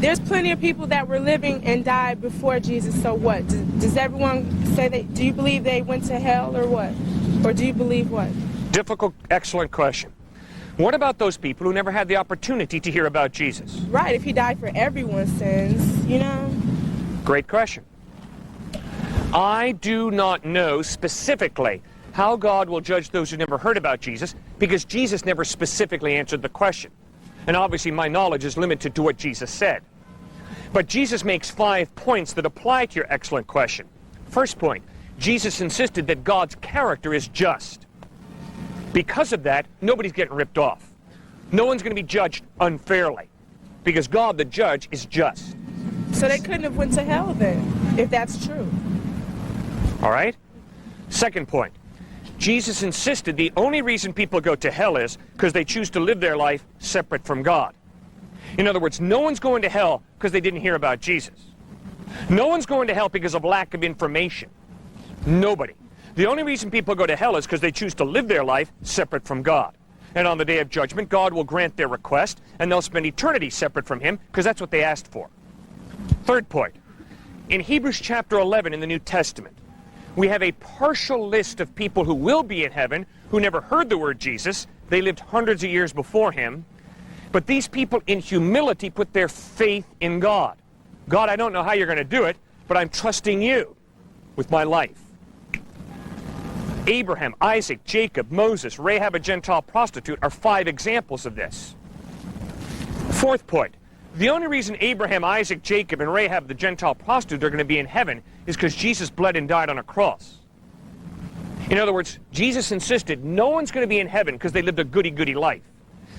There's plenty of people that were living and died before Jesus, so what? Does everyone say that? Do you believe they went to hell or what? Or do you believe what? Difficult, excellent question. What about those people who never had the opportunity to hear about Jesus? Right, if he died for everyone's sins, you know? Great question. I do not know specifically how God will judge those who never heard about Jesus, because Jesus never specifically answered the question. And obviously my knowledge is limited to what Jesus said. But Jesus makes 5 points that apply to your excellent question. First point, Jesus insisted that God's character is just. Because of that, nobody's getting ripped off. No one's going to be judged unfairly, because God, the judge, is just. So they couldn't have went to hell then, if that's true. All right? Second point, Jesus insisted the only reason people go to hell is because they choose to live their life separate from God. In other words, no one's going to hell because they didn't hear about Jesus. No one's going to hell because of lack of information. Nobody. The only reason people go to hell is because they choose to live their life separate from God. And on the day of judgment, God will grant their request, and they'll spend eternity separate from Him, because that's what they asked for. Third point, in Hebrews chapter 11 in the New Testament, we have a partial list of people who will be in heaven who never heard the word Jesus. They lived hundreds of years before Him. But these people in humility put their faith in God. God, I don't know how you're going to do it, but I'm trusting you with my life. Abraham, Isaac, Jacob, Moses, Rahab, a Gentile prostitute are 5 examples of this. Fourth point, the only reason Abraham, Isaac, Jacob, and Rahab, the Gentile prostitute, are going to be in heaven is because Jesus bled and died on a cross. In other words, Jesus insisted no one's going to be in heaven because they lived a goody-goody life.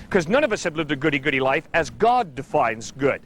Because none of us have lived a goody-goody life as God defines good.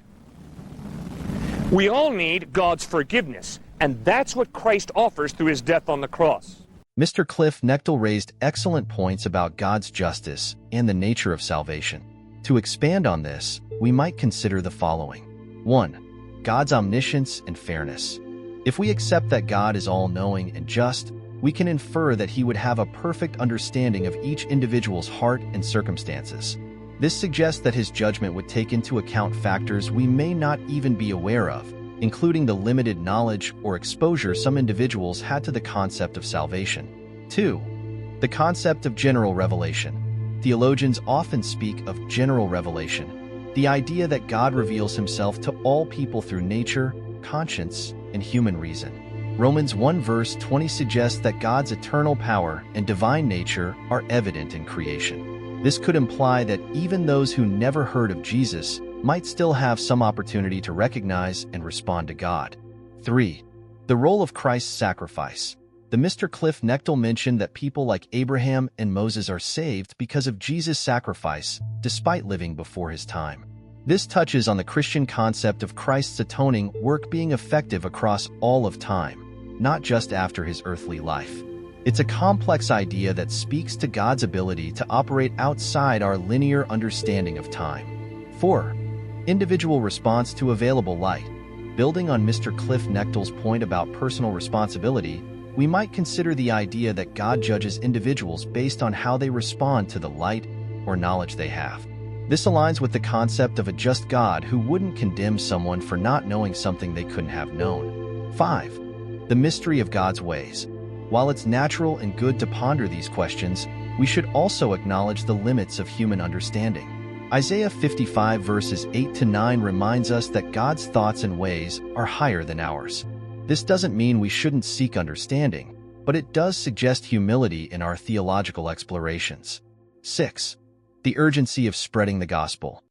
We all need God's forgiveness, and that's what Christ offers through His death on the cross. Mr. Cliff Nechtel raised excellent points about God's justice and the nature of salvation. To expand on this, we might consider the following. 1. God's omniscience and fairness. If we accept that God is all-knowing and just, we can infer that He would have a perfect understanding of each individual's heart and circumstances. This suggests that His judgment would take into account factors we may not even be aware of, including the limited knowledge or exposure some individuals had to the concept of salvation. 2. The concept of general revelation. Theologians often speak of general revelation, the idea that God reveals Himself to all people through nature, conscience, and human reason. Romans 1 verse 20 suggests that God's eternal power and divine nature are evident in creation. This could imply that even those who never heard of Jesus might still have some opportunity to recognize and respond to God. 3. The role of Christ's sacrifice. The Mr. Cliff Nechtel mentioned that people like Abraham and Moses are saved because of Jesus' sacrifice, despite living before His time. This touches on the Christian concept of Christ's atoning work being effective across all of time, not just after His earthly life. It's a complex idea that speaks to God's ability to operate outside our linear understanding of time. 4. Individual response to available light. Building on Mr. Cliff Nechtel's point about personal responsibility, we might consider the idea that God judges individuals based on how they respond to the light or knowledge they have. This aligns with the concept of a just God who wouldn't condemn someone for not knowing something they couldn't have known. 5. The mystery of God's ways. While it's natural and good to ponder these questions, we should also acknowledge the limits of human understanding. Isaiah 55 verses 8-9 reminds us that God's thoughts and ways are higher than ours. This doesn't mean we shouldn't seek understanding, but it does suggest humility in our theological explorations. 6. The urgency of spreading the gospel.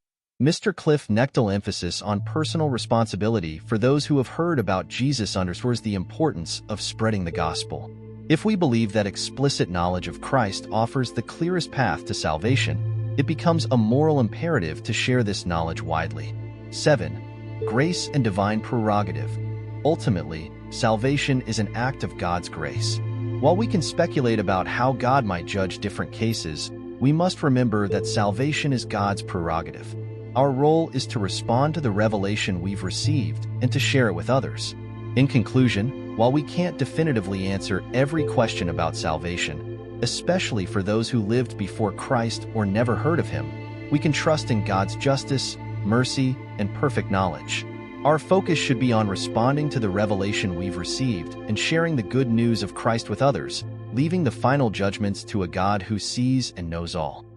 Mr. Cliff Nechtel's emphasis on personal responsibility for those who have heard about Jesus underscores the importance of spreading the gospel. If we believe that explicit knowledge of Christ offers the clearest path to salvation, it becomes a moral imperative to share this knowledge widely. 7. Grace and divine prerogative. Ultimately, salvation is an act of God's grace. While we can speculate about how God might judge different cases, we must remember that salvation is God's prerogative. Our role is to respond to the revelation we've received and to share it with others. In conclusion, while we can't definitively answer every question about salvation, especially for those who lived before Christ or never heard of Him, we can trust in God's justice, mercy, and perfect knowledge. Our focus should be on responding to the revelation we've received and sharing the good news of Christ with others, leaving the final judgments to a God who sees and knows all.